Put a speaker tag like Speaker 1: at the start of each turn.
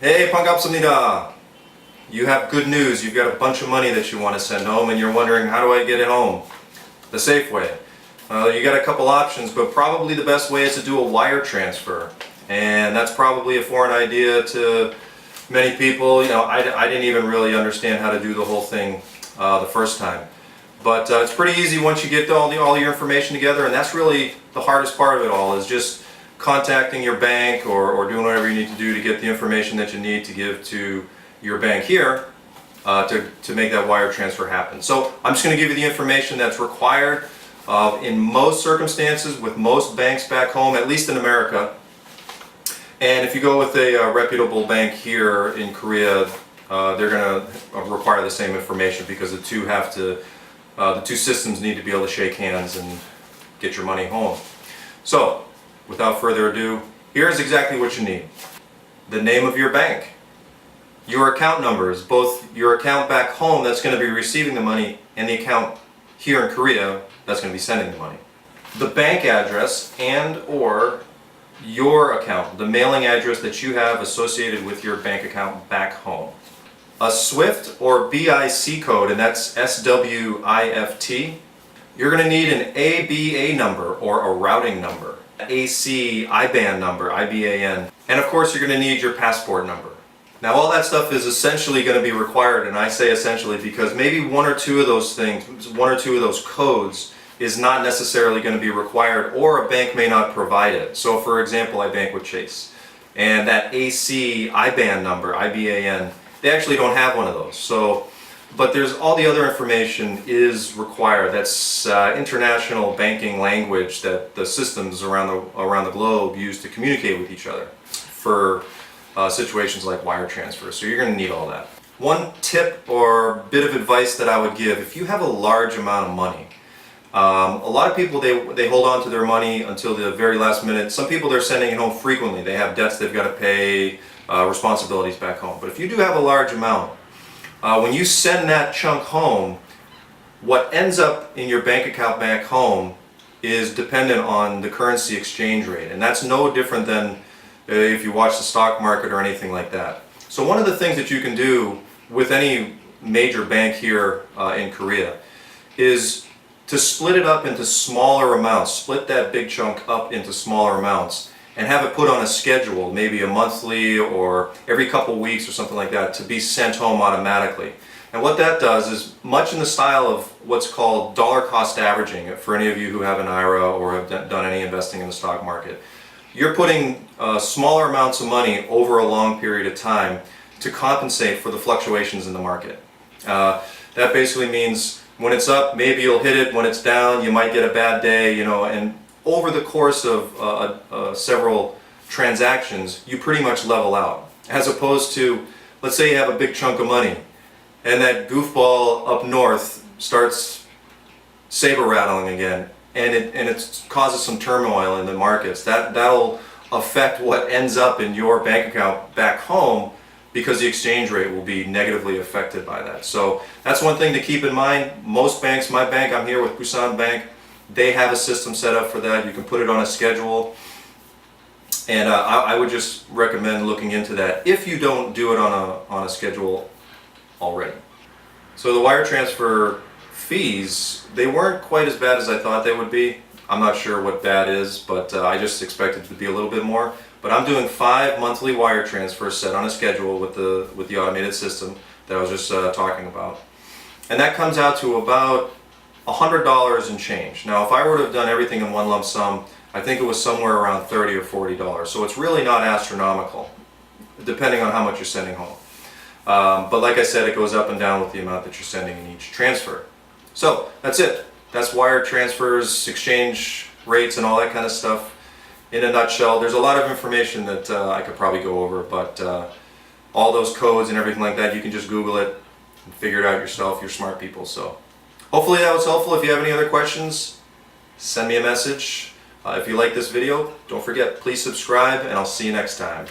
Speaker 1: Hey, 반갑습니다. You have good news. You've got a bunch of money that you want to send home and you're wondering, how do I get it home? The safe way. You got a couple options, but probably the best way is to do a wire transfer. And that's probably a foreign idea to many people. You know, I didn't even really understand how to do the whole thing the first time. But it's pretty easy once you get all your information together, and that's really the hardest part of it all, is just contacting your bank or doing whatever you need to do to get the information that you need to give to your bank here to make that wire transfer happen. So I'm just going to give you the information that's required in most circumstances with most banks back home, at least in America. And if you go with a reputable bank here in Korea, they're going to require the same information because the two systems need to be able to shake hands and get your money home. So, without further ado, here's exactly what you need. The name of your bank, your account numbers, both your account back home that's going to be receiving the money and the account here in Korea that's going to be sending the money. The bank address and or your account, the mailing address that you have associated with your bank account back home. A SWIFT or BIC code, and that's SWIFT. You're going to need an ABA number or a routing number. AC IBAN number, IBAN. And of course you're going to need your passport number. Now all that stuff is essentially going to be required, and I say essentially because maybe one or two of those things, one or two of those codes is not necessarily going to be required, or a bank may not provide it. So for example, I bank with Chase, and that AC IBAN number, IBAN, they actually don't have one of those. So, but there's all the other information is required. That's international banking language that the systems around the globe use to communicate with each other for situations like wire transfer. So you're going to need all that. One tip or bit of advice that I would give: if you have a large amount of money, a lot of people they hold on to their money until the very last minute. Some people, they're sending it home frequently. They have debts they've got to pay, responsibilities back home. But if you do have a large amount, when you send that chunk home, what ends up in your bank account back home is dependent on the currency exchange rate, and that's no different than if you watch the stock market or anything like that. So one of the things that you can do with any major bank here in Korea is to split it up into smaller amounts, split that big chunk up into smaller amounts, and have it put on a schedule, maybe a monthly or every couple weeks or something like that, to be sent home automatically. And what that does is much in the style of what's called dollar cost averaging, for any of you who have an IRA or have done any investing in the stock market. You're putting smaller amounts of money over a long period of time to compensate for the fluctuations in the market. That basically means when it's up, maybe you'll hit it. When it's down, you might get a bad day, you know, and over the course of several transactions, you pretty much level out. As opposed to, let's say you have a big chunk of money, and that goofball up north starts saber rattling again, and it causes some turmoil in the markets. That'll affect what ends up in your bank account back home, because the exchange rate will be negatively affected by that. So that's one thing to keep in mind. Most banks, my bank, I'm here with Busan Bank, they have a system set up for that. You can put it on a schedule, and I would just recommend looking into that if you don't do it on a schedule already. So the wire transfer fees, they weren't quite as bad as I thought they would be. I'm not sure what bad is, but I just expected it to be a little bit more. But I'm doing 5 monthly wire transfers set on a schedule with the automated system that I was just talking about, and that comes out to about $100 and change. Now, if I were to have done everything in one lump sum, I think it was somewhere around $30 or $40. So it's really not astronomical, depending on how much you're sending home. But like I said, it goes up and down with the amount that you're sending in each transfer. So that's it. That's wire transfers, exchange rates, and all that kind of stuff in a nutshell. There's a lot of information that I could probably go over, but all those codes and everything like that, you can just Google it and figure it out yourself. You're smart people. So hopefully that was helpful. If you have any other questions, send me a message. If you like this video, don't forget, please subscribe, and I'll see you next time.